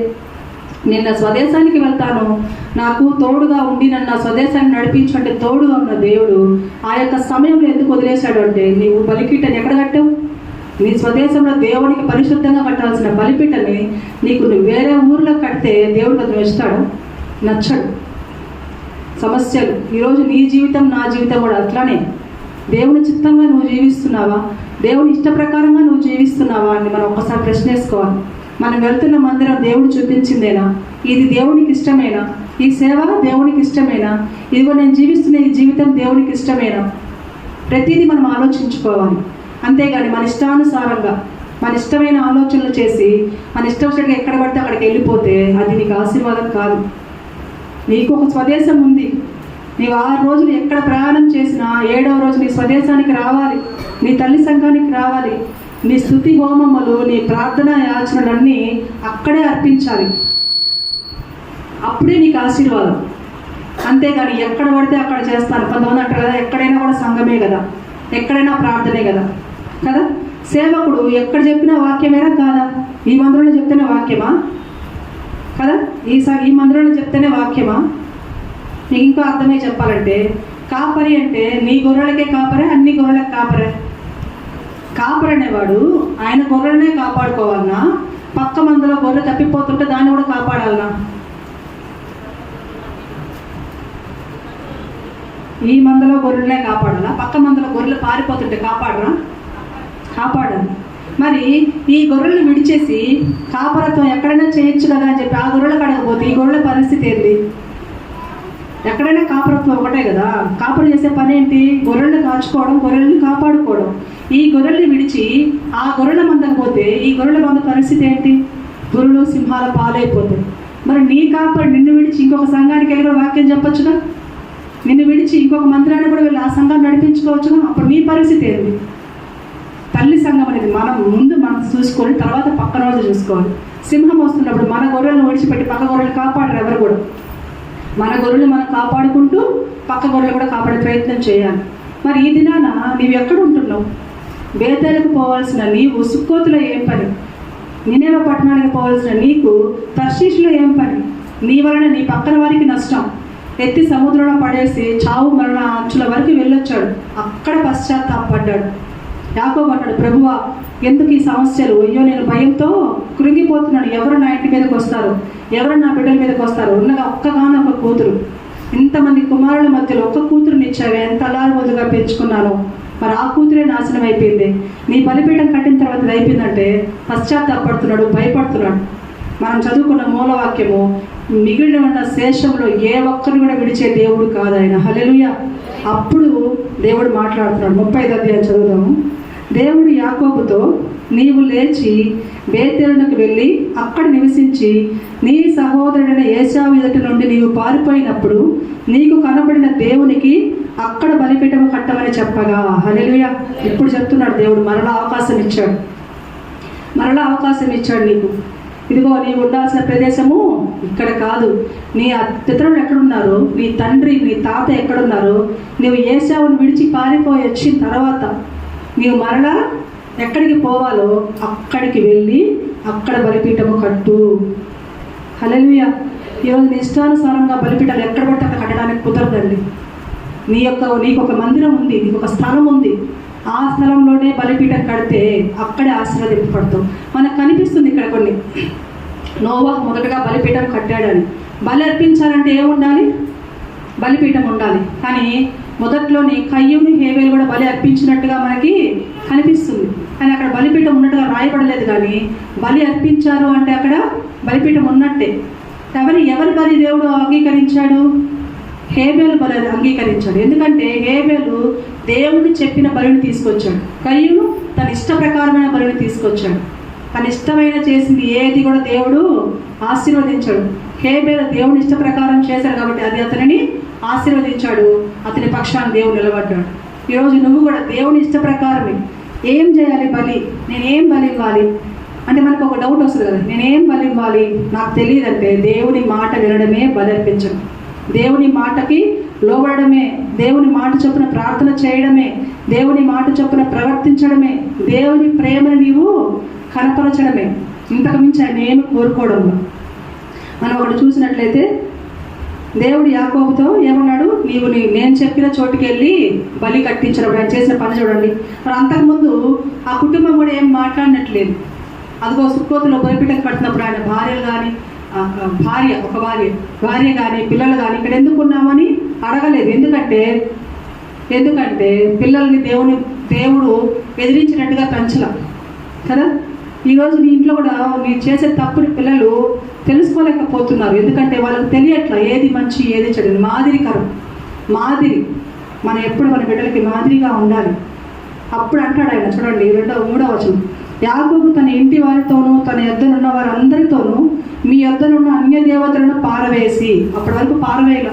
నేను నా స్వదేశానికి వెళ్తాను, నాకు తోడుగా ఉండి నన్ను నా స్వదేశాన్ని నడిపించు అంటే తోడుగా ఉన్న దేవుడు ఆ యొక్క సమయంలో ఎందుకు వదిలేశాడు అంటే, నీవు బలిపీఠాన్ని ఎక్కడ కట్టావు? నీ స్వదేశంలో దేవునికి పరిశుద్ధంగా కట్టాల్సిన బలిపీఠని నీకు వేరే ఊర్లో కడితే దేవుడు అది మెచ్చుతాడు? నచ్చడు. సమస్యలు ఈరోజు నీ జీవితం నా జీవితం కూడా అట్లానే. దేవుని చిత్తంగా నువ్వు జీవిస్తున్నావా? దేవుని ఇష్ట ప్రకారంగా నువ్వు జీవిస్తున్నావా అని మనం ఒక్కసారి ప్రశ్న వేసుకోవాలి. మనం వెళ్తున్న మందిరం దేవుడు చూపించిందేనా? ఇది దేవునికి ఇష్టమేనా? ఈ సేవ దేవునికి ఇష్టమేనా? ఇదిగో నేను జీవిస్తున్న ఈ జీవితం దేవునికి ఇష్టమేనా? ప్రతిదీ మనం ఆలోచించుకోవాలి. అంతేగాని మన ఇష్టానుసారంగా మన ఇష్టమైన ఆలోచనలు చేసి మన ఇష్టం వచ్చినట్టుగా ఎక్కడ పడితే అక్కడికి వెళ్ళిపోతే అది నీకు ఆశీర్వాదం కాదు. నీకు ఒక స్వదేశం ఉంది. నీవు 6 రోజులు ఎక్కడ ప్రయాణం చేసినా 7వ రోజు నీ స్వదేశానికి రావాలి, నీ తల్లి సంఘానికి రావాలి. నీ స్తుతి హోమములు, నీ ప్రార్థన యాచనలన్నీ అక్కడే అర్పించాలి. అప్పుడే నీకు ఆశీర్వాదం. అంతేగాని ఎక్కడ పడితే అక్కడ చేస్తాను. కొంతమంది అంటారు కదా, ఎక్కడైనా కూడా సంఘమే కదా, ఎక్కడైనా ప్రార్థనే కదా. కదా, సేవకుడు ఎక్కడ చెప్పిన వాక్యమేనా కాదా? ఈ మందిరంలో చెప్తేనే వాక్యమా? కదా, ఈ మందిరంలో చెప్తేనే వాక్యమా? నీకు ఇంకో అర్థమే చెప్పాలంటే, కాపరి అంటే నీ గొర్రెలకే కాపరే, అన్ని గొర్రెలకు కాపరే. కాపరి అనేవాడు ఆయన గొర్రెలనే కాపాడుకోవాలన్నా, పక్క మందులో గొర్రె తప్పిపోతుంటే దాన్ని కూడా కాపాడాలన్నా? ఈ మందలో గొర్రెలనే కాపాడాలా? పక్క మందలో గొర్రెలు పారిపోతుంటే కాపాడరా? కాపాడాలి. మరి ఈ గొర్రెలను విడిచేసి కాపరత్వం ఎక్కడైనా చేయొచ్చు కదా అని చెప్పి ఆ గొర్రెలు కడగపోతే ఈ గొర్రెల పరిస్థితి ఏంటి? ఎక్కడైనా కాపరత్వం ఒకటే కదా. కాపరు చేసే పని ఏంటి? గొర్రెలను కాచుకోవడం, గొర్రెలను కాపాడుకోవడం. ఈ గొర్రెల్ని విడిచి ఆ గొర్రెల మందకు పోతే ఈ గొర్రెల మంద పరిస్థితి ఏంటి? పురులు సింహాల పాలైపోతాయి. మరి నీ కాపరి నిన్ను విడిచి ఇంకొక సంఘానికి వెళ్ళి కూడా వాక్యం చెప్పొచ్చుగా? నిన్ను విడిచి ఇంకొక మందిరాన్ని కూడా వెళ్ళి ఆ సంఘాన్ని నడిపించుకోవచ్చుగా? అప్పుడు నీ పరిస్థితి ఏంటి? తల్లి సంఘం అనేది మనం చూసుకొని తర్వాత పక్కన వాళ్ళు చూసుకోవాలి. సింహం వస్తున్నప్పుడు మన గొర్రెలను విడిచిపెట్టి పక్క గొర్రెలు కాపాడరు ఎవరు కూడా. మన గొర్రెలు మనం కాపాడుకుంటూ పక్క గొర్రెలు కూడా కాపాడే ప్రయత్నం చేయాలి. మరి ఈ దినాన నీవు ఎక్కడ ఉంటున్నావు? బేతేలకు పోవాల్సిన నీవు సుక్కోతులో ఏం పని? నినేవ పట్టణానికి పోవాల్సిన నీకు తర్షీషులో ఏం పని? నీ వలన నీ పక్కన వారికి నష్టం. ఎత్తి సముద్రంలో పడేసి చావు మరణ అంచుల వరకు వెళ్ళొచ్చాడు. అక్కడ పశ్చాత్తాపడ్డాడు. యాకోబు అన్నాడు, ప్రభువా ఎందుకు ఈ సమస్యలు? అయ్యో నేను భయంతో కృంగిపోతున్నాను. ఎవరు నా ఇంటి మీదకి వస్తారు? ఎవరు నా బిడ్డల మీదకి వస్తారు? ఉన్నగా ఒక్కగానొక్క కూతురు, ఇంతమంది కుమారుల మధ్యలో ఒక్క కూతురుని ఇచ్చావే, ఎంత అల్లారుబోదుగా పెంచుకున్నాను. మరి ఆ కూతురే నాశనం అయిపోయింది. నీ బలిపీఠం కట్టిన తర్వాత ఇది అయిపోయిందంటే పశ్చాత్తాపడుతున్నాడు, భయపడుతున్నాడు. మనం చదువుకున్న మూలవాక్యము, మిగిలిన ఉన్న శేషంలో ఏ ఒక్కరు కూడా విడిచే దేవుడు కాదు ఆయన. హల్లెలూయా. అప్పుడు దేవుడు మాట్లాడుతున్నాడు. 35వ అధ్యాయం చదువుదాము. దేవుడు యాకోబుతో, నీవు లేచి బేతేలునకు వెళ్ళి అక్కడ నివసించి నీ సహోదరుడైన ఏశావు ఎదుట నుండి నీవు పారిపోయినప్పుడు నీకు కనబడిన దేవునికి అక్కడ బలిపీఠము కట్టమని చెప్పగా. హల్లెలూయా. ఇప్పుడు చెప్తున్నాడు దేవుడు, మరలా అవకాశం ఇచ్చాడు. మరలా అవకాశం ఇచ్చాడు నీకు. ఇదిగో నీవు ఉండాల్సిన ప్రదేశము ఇక్కడ కాదు. నీ పితరులు ఎక్కడున్నారు? నీ తండ్రి నీ తాత ఎక్కడున్నారు? నీవు ఏశావును విడిచి పారిపోయి వచ్చిన తర్వాత నీవు మరలా ఎక్కడికి పోవాలో అక్కడికి వెళ్ళి అక్కడ బలిపీఠము కట్టు. హల్లెలూయా. ఈరోజు నీ ఇష్టానుసారంగా బలిపీఠాలు ఎక్కడ పడితే అక్కడ కట్టడానికి కుదరదండి. నీకు ఒక మందిరం ఉంది, నీకు ఒక స్థలం ఉంది. ఆ స్థలంలోనే బలిపీఠం కడితే అక్కడే ఆశీర్వదింపబడతాం. మనకు కనిపిస్తుంది ఇక్కడ కొన్ని. నోవహు మొదటగా బలిపీఠం కట్టాడని. బలి అర్పించాలంటే ఏముండాలి? బలిపీఠం ఉండాలి. కానీ మొదట్లోని కయ్యూని హేబేలు కూడా బలి అర్పించినట్టుగా మనకి కనిపిస్తుంది. కానీ అక్కడ బలిపీఠం ఉన్నట్టుగా రాయబడలేదు. కానీ బలి అర్పించారు అంటే అక్కడ బలిపీఠం ఉన్నట్టే. ఎవరి బలి దేవుడు అంగీకరించాడు? హేబేలు బలి అంగీకరించాడు. ఎందుకంటే హేబేలు దేవుడు చెప్పిన బలిని తీసుకొచ్చాడు, కయ్యూను తన ఇష్ట ప్రకారమైన బలిని తీసుకొచ్చాడు. తన ఇష్టమైన చేసింది ఏది కూడా దేవుడు ఆశీర్వదించాడు. హేబేలు దేవుని ఇష్ట ప్రకారం చేశాడు కాబట్టి అది అతనిని ఆశీర్వదించాడు, అతని పక్షాన్ని దేవుడు నిలబడ్డాడు. ఈరోజు నువ్వు కూడా దేవుని ఇష్ట ప్రకారమే ఏం చేయాలి, బలి నేనేం బలి ఇవ్వాలి అంటే మనకు ఒక డౌట్ వస్తుంది కదా, నేనేం బలి ఇవ్వాలి నాకు తెలియదంటే దేవుని మాట వినడమే బలి అర్పించడం, దేవుని మాటకి లోబడమే, దేవుని మాట చొప్పున ప్రార్థన చేయడమే, దేవుని మాట చొప్పున ప్రవర్తించడమే, దేవుని ప్రేమను నీవు కనపరచడమే. ఇంతకు మించి ఆయన ఏమి కోరుకోవడంలో మనం ఒకటి చూసినట్లయితే దేవుడు యాకోబుతో ఏమన్నాడు, నేను చెప్పిన చోటుకి వెళ్ళి బలి కట్టించడం. ఆయన చేసిన పని చూడండి. మరి అంతకుముందు ఆ కుటుంబం కూడా ఏం మాట్లాడినట్లేదు. అదిగో సుక్కోతులో బలిపీఠం కట్టినప్పుడు ఆయన భార్యలు కానీ భార్య కానీ పిల్లలు కానీ ఇక్కడ ఎందుకున్నామని అడగలేదు. ఎందుకంటే పిల్లల్ని దేవుడు ఎదిరించినట్టుగా పెంచలా కదా. ఈరోజు నీ ఇంట్లో కూడా మీరు చేసే తప్పుని పిల్లలు తెలుసుకోలేకపోతున్నారు. ఎందుకంటే వాళ్ళకి తెలియట్లా ఏది మంచి ఏది చెడు. మాదిరి మనం ఎప్పుడు మన బిడ్డలకి మాదిరిగా ఉండాలి. అప్పుడు అంటాడు ఆయన, చూడండి 2-3వ వచనం, యాకోబు తన ఇంటి వారితోనూ తన యొద్దనున్న వారందరితోనూ మీ యొద్దనున్న అన్య దేవతలను పారవేసి. అప్పటి వరకు పారవేయల.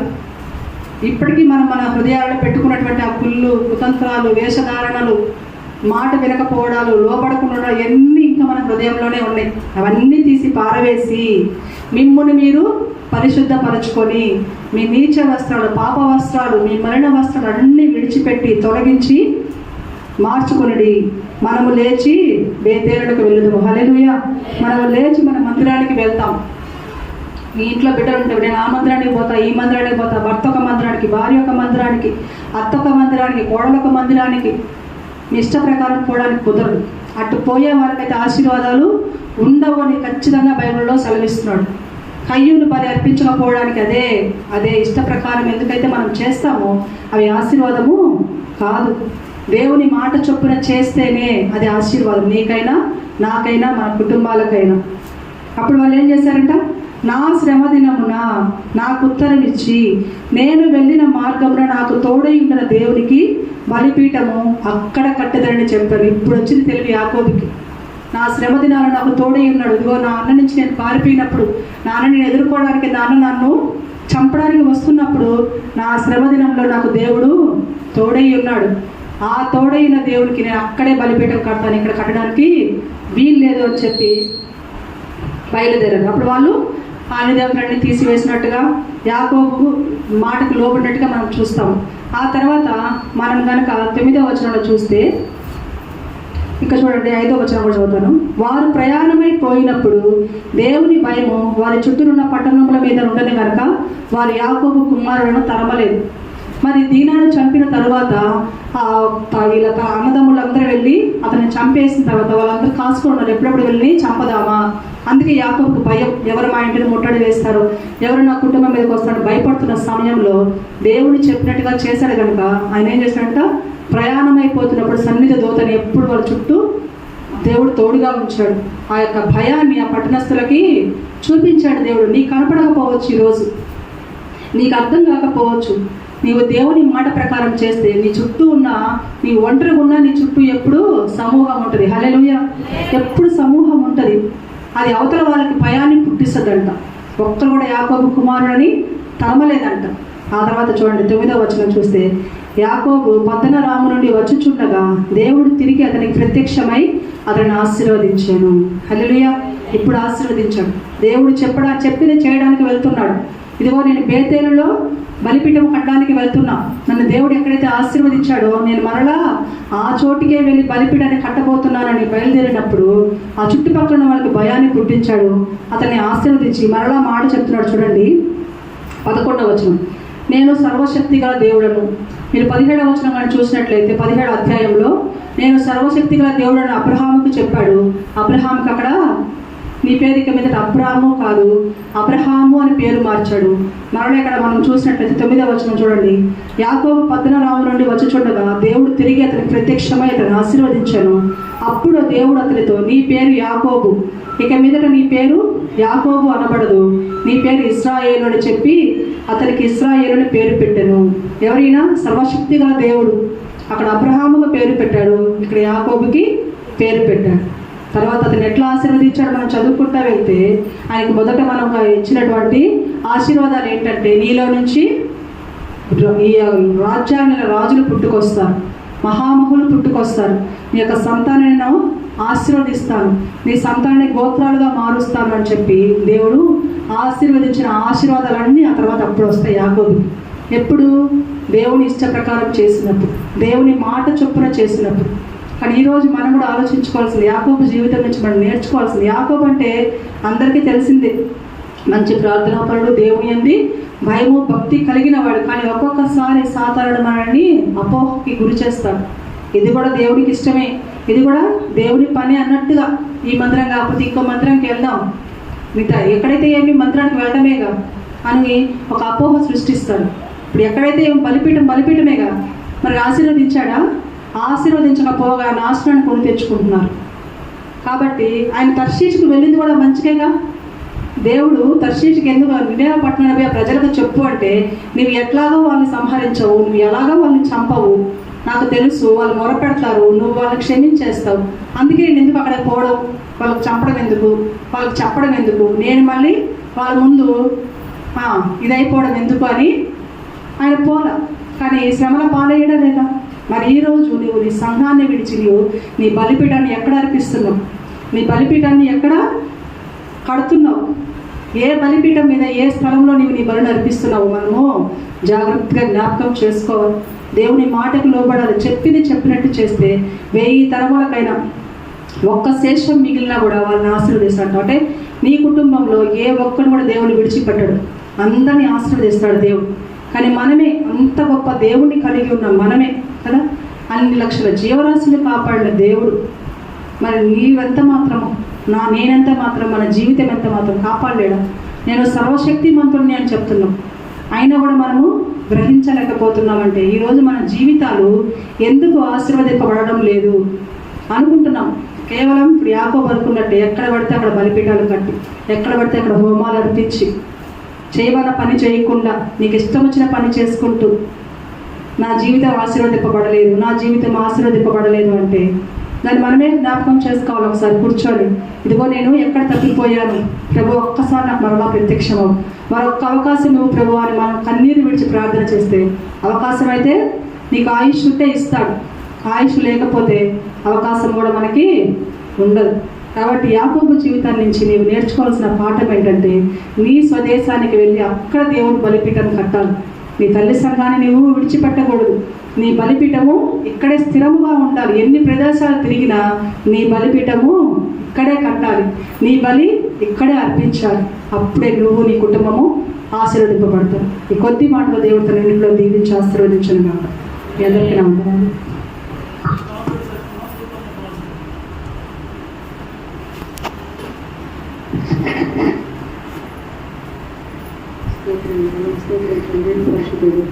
ఇప్పటికీ మన హృదయాల్లో పెట్టుకున్నటువంటి ఆ కుళ్ళు, కుతంత్రాలు, వేషధారణలు, మాట వినకపోవడాలు, లోపడకుండా ఎన్ని ఇంకా మన హృదయంలోనే ఉన్నాయి. అవన్నీ తీసి పారవేసి మిమ్ముని మీరు పరిశుద్ధపరచుకొని మీ నీచ వస్త్రాలు, పాప వస్త్రాలు, మీ మరణ వస్త్రాలు అన్నీ విడిచిపెట్టి తొలగించి మార్చుకొనిడి. మనము లేచి బేతేలుకు వెళ్ళదుము. హల్లెలూయా. మనము లేచి మన మందిరానికి వెళ్తాం. మీ ఇంట్లో బిడ్డలు ఉంటాయి, నేను ఆ మందిరానికి పోతా, ఈ మందిరానికి పోతా, భర్త ఒక మందిరానికి, భార్య ఒక మందిరానికి, అత్త ఒక మందిరానికి, కోడలు ఒక మందిరానికి. మీ ఇష్ట ప్రకారం పోవడానికి కుదరదు. అటు పోయే వారికైతే ఆశీర్వాదాలు ఉండవు అని ఖచ్చితంగా బైబిల్లో సెలవిస్తున్నాడు. కయ్యూను బలి అర్పించకపోవడానికి అదే ఇష్ట ప్రకారం ఎందుకైతే మనం చేస్తామో అవి ఆశీర్వాదము కాదు. దేవుని మాట చొప్పున చేస్తేనే అది ఆశీర్వాదం, నీకైనా నాకైనా మన కుటుంబాలకైనా. అప్పుడు వాళ్ళు ఏం చేశారంట, నా శ్రమ దినమున నాకు ఉత్తరం ఇచ్చి నేను వెళ్ళిన మార్గమున నాకు తోడై ఉన్న దేవునికి బలిపీఠము అక్కడ కట్టదని చెప్పారు. ఇప్పుడు వచ్చింది తెలివి యాకోబుకి. నా శ్రమ దినాలు నాకు తోడై ఉన్నాడు. ఇదిగో నా అన్న నుంచి నేను పారిపోయినప్పుడు, నా అన్నని ఎదుర్కోవడానికి నాన్న నన్ను చంపడానికి వస్తున్నప్పుడు నా శ్రమ దినంలో నాకు దేవుడు తోడై ఉన్నాడు. ఆ తోడైన దేవునికి నేను అక్కడే బలిపీఠం కడతాను, ఇక్కడ కట్టడానికి వీలు లేదు అని చెప్పి బయలుదేరారు. అప్పుడు వాళ్ళు ఆనిదేవులన్నీ తీసివేసినట్టుగా యాకోబు మాటకు లోబడినట్టుగా మనం చూస్తాం. ఆ తర్వాత మనం కనుక 9వ వచనంలో చూస్తే, ఇంకా చూడండి 5వ వచనం కూడా చదువుతాను. వారు ప్రయాణమై పోయినప్పుడు దేవుని భయము వారి చుట్టూనున్న పట్టణముల మీద ఉండని కనుక వారు యాకోబు కుమారులను తరమలేదు. మరి దీనాను చంపిన తర్వాత వీళ్ళ అన్నదమ్ములందరూ వెళ్ళి అతన్ని చంపేసిన తర్వాత వాళ్ళందరూ కాసుకున్నారు, ఎప్పుడెప్పుడు వెళ్ళి చంపదామా. అందుకే యాకోబుకు భయం, ఎవరు మా ఇంటిని ముట్టడి వేస్తారు, ఎవరు నా కుటుంబం మీదకి వస్తాడు భయపడుతున్న సమయంలో దేవుడు చెప్పినట్టుగా చేశాడు కనుక ఆయన ఏం చేశాడంట, ప్రయాణం అయిపోతున్నప్పుడు సన్నిధి దూతని ఎప్పుడు వాళ్ళ చుట్టూ దేవుడు తోడుగా ఉంచాడు. ఆ యొక్క భయాన్ని ఆ పట్టణస్థులకి చూపించాడు దేవుడు. నీకు కనపడకపోవచ్చు, ఈరోజు నీకు అర్థం కాకపోవచ్చు. నీవు దేవుని మాట ప్రకారం చేస్తే నీ చుట్టూ నీ ఒంటరిగా ఉన్న నీ చుట్టూ ఎప్పుడు సమూహం ఉంటుంది. హల్లెలూయా. ఎప్పుడు సమూహం ఉంటుంది. అది అవతల వాళ్ళకి భయాన్ని పుట్టిస్తుందంట. ఒక్కరు కూడా యాకోబు కుమారుడని తరమలేదంట. ఆ తర్వాత చూడండి 9వ వచనం చూస్తే, యాకోబు పద్దనరాము నుండి వచ్చుచుండగా దేవుడు తిరిగి అతనికి ప్రత్యక్షమై అతన్ని ఆశీర్వదించాను. హల్లెలూయా. ఇప్పుడు ఆశీర్వదించాడు. దేవుడు చెప్పింది చేయడానికి వెళ్తున్నాడు. ఇదిగో నేను బేతేలులో బలిపీఠం కట్టడానికి వెళ్తున్నా, నన్ను దేవుడు ఎక్కడైతే ఆశీర్వదించాడో నేను మరలా ఆ చోటుకే వెళ్ళి బలిపీఠాన్ని కట్టబోతున్నానని బయలుదేరినప్పుడు ఆ చుట్టుపక్కల వాళ్ళకి భయాన్ని పుట్టించాడు. అతన్ని ఆశీర్వదించి మరలా మాట చెప్తున్నాడు. చూడండి 11వ వచనం, నేను సర్వశక్తిగల దేవుడను. మీరు 17వ వచనం కానీ చూసినట్లయితే 17వ అధ్యాయంలో నేను సర్వశక్తిగల దేవుడని అబ్రహాముకు చెప్పాడు. అబ్రహాముకి అక్కడ నీ పేరు ఇక మీద అబ్రాము కాదు, అబ్రహాము అని పేరు మార్చాడు. మరలా ఇక్కడ మనం చూసినట్లయితే 9వ వచనం చూడండి. యాకోబు పద్మనాభం నుండి వచ్చి చూడగా దేవుడు తిరిగి అతనికి ప్రత్యక్షమై అతను ఆశీర్వదించాను. అప్పుడు దేవుడు అతనితో, నీ పేరు యాకోబు, ఇక మీదట నీ పేరు యాకోబు అనబడదు, నీ పేరు ఇశ్రాయేలు అని చెప్పి అతనికి ఇశ్రాయేలు అని పేరు పెట్టాను. ఎవరైనా సర్వశక్తి గల దేవుడు అక్కడ అబ్రహాముగా పేరు పెట్టాడు, ఇక్కడ యాకోబుకి పేరు పెట్టాడు. తర్వాత అతను ఎట్లా ఆశీర్వదించాడు మనం చదువుకుంటా వెళ్తే, ఆయనకు మొదట మనం ఇచ్చినటువంటి ఆశీర్వాదాలు ఏంటంటే, నీలో నుంచి ఈ రాజ్యాన్ని రాజులు పుట్టుకొస్తారు, మహామహులు పుట్టుకొస్తారు, నీ యొక్క సంతానాన్ని నేను ఆశీర్వదిస్తాను, నీ సంతానాన్ని గోత్రాలుగా మారుస్తాను అని చెప్పి దేవుడు ఆశీర్వదించిన ఆశీర్వాదాలన్నీ ఆ తర్వాత అప్పుడు వస్తాయి యాకోబు. ఎప్పుడు? దేవుని ఇష్ట ప్రకారం చేసినప్పుడు, దేవుని మాట చొప్పున చేసినప్పుడు. కానీ ఈరోజు మనం కూడా ఆలోచించుకోవాల్సింది, యాకోబు జీవితం నుంచి మనం నేర్చుకోవాల్సింది. యాకోబు అంటే అందరికీ తెలిసిందే, మంచి ప్రార్థనాపరుడు, దేవుని యందు భయము భక్తి కలిగిన వాడు. కానీ ఒక్కొక్కసారి సాతానుడు మనల్ని అపోహకి గురి చేస్తాడు. ఇది కూడా దేవునికి ఇష్టమే, ఇది కూడా దేవుని పని అన్నట్టుగా, ఈ మంత్రం కాకపోతే ఇంకో మంత్రంకి వెళ్దాం, మిగతా ఎక్కడైతే ఏమి మంత్రానికి వెళ్ళడమేగా అని ఒక అపోహ సృష్టిస్తాడు. ఇప్పుడు ఎక్కడైతే ఏమి బలిపీఠమేగా, మరి ఆశీర్వదించాడా? ఆశీర్వదించకపోగా నాశనాన్ని కొని తెచ్చుకుంటున్నారు. కాబట్టి ఆయన తర్షీషుకు వెళ్ళింది కూడా మంచిగా. దేవుడు తర్షీషుకి ఎందుకు నినేవే పట్టణానికి ఆ ప్రజలకు చెప్పు అంటే, నువ్వు ఎట్లాగో వాళ్ళని సంహరించవు, నువ్వు ఎలాగో వాళ్ళని చంపవు, నాకు తెలుసు, వాళ్ళు మొరపెడతారు, నువ్వు వాళ్ళని క్షమించేస్తావు, అందుకే నేను ఎందుకు అక్కడ పోవడం, వాళ్ళకి చంపడం ఎందుకు, వాళ్ళకి చెప్పడం ఎందుకు, నేను మళ్ళీ వాళ్ళ ముందు ఇదైపోవడం ఎందుకు అని ఆయన పోలా. కానీ శ్రమల పాలయ్యడం లేదా? మరి ఈరోజు నువ్వు నీ సంఘాన్ని విడిచి నువ్వు నీ బలిపీఠాన్ని ఎక్కడ అర్పిస్తున్నావు? నీ బలిపీఠాన్ని ఎక్కడ కడుతున్నావు? ఏ బలిపీఠం మీద, ఏ స్థలంలో నీవు నీ బలిని అర్పిస్తున్నావు? మనము జాగ్రత్తగా జ్ఞాపకం చేసుకోవాలి. దేవుని మాటకు లోబడాలి. చెప్పింది చెప్పినట్టు చేస్తే 1000 తరములకైనా ఒక్క శేషం మిగిలినా కూడా వాళ్ళని ఆశీర్వదిస్తాడు. అంటే నీ కుటుంబంలో ఏ ఒక్కరు కూడా దేవుని విడిచిపెట్టాడు, అందరినీ ఆశీర్వదిస్తాడు దేవుడు. కానీ మనమే అంత గొప్ప దేవుణ్ణి కలిగి ఉన్నాం, మనమే కదా, అన్ని లక్షల జీవరాశులు కాపాడిన దేవుడు. మరి నీవెంత మాత్రము, నేనెంత మాత్రం, మన జీవితం ఎంత మాత్రం కాపాడలేడా? నేను సర్వశక్తిమంతుడిని అని చెప్తున్నాం, అయినా కూడా మనము గ్రహించలేకపోతున్నామంటే ఈరోజు మన జీవితాలు ఎందుకు ఆశీర్వదింపబడడం లేదు అనుకుంటున్నాం. కేవలం ఇప్పుడు యాకోబు అనుకున్నట్టు ఎక్కడ పడితే అక్కడ బలిపీఠాలు కట్టి, ఎక్కడ పడితే అక్కడ హోమాలు అర్పించి, చేయవలసిన పని చేయకుండా నీకు ఇష్టం వచ్చిన పని చేసుకుంటూ నా జీవితం ఆశీర్వదింపబడలేదు అంటే దాన్ని మనమే జ్ఞాపకం చేసుకోవాలి. ఒకసారి కూర్చొని, ఇదిగో నేను ఎక్కడ తప్పిపోయాను ప్రభు, ఒక్కసారి నాకు మరలా ప్రత్యక్షమవు, మరొక్క అవకాశం నువ్వు ప్రభు అని మనం కన్నీరు విడిచి ప్రార్థన చేస్తే, అవకాశం అయితే నీకు ఆయుష్ ఉంటే ఇస్తాడు, ఆయుష్ లేకపోతే అవకాశం కూడా మనకి ఉండదు. కాబట్టి యాకోబు జీవితం నుంచి నీవు నేర్చుకోవాల్సిన పాఠం ఏంటంటే, నీ స్వదేశానికి వెళ్ళి అక్కడ దేవుడు బలిపీఠం కట్టాలి. నీ తల్లి సంఘాన్ని నీవు విడిచిపెట్టకూడదు. నీ బలిపీఠము ఇక్కడే స్థిరముగా ఉండాలి. ఎన్ని ప్రదేశాలు తిరిగినా నీ బలిపీఠము ఇక్కడే కట్టాలి, నీ బలి ఇక్కడే అర్పించాలి. అప్పుడే నువ్వు, నీ కుటుంబము ఆశీర్వదింపబడతారు. ఈ కొద్ది మాటలో దేవుడు తన ఇంట్లో దీవించి ఆశీర్వదించను కాక. మీ అందరికీ నమ్మకం. స్తోత్రం, స్తోత్రం, పరిశుద్ధుడు.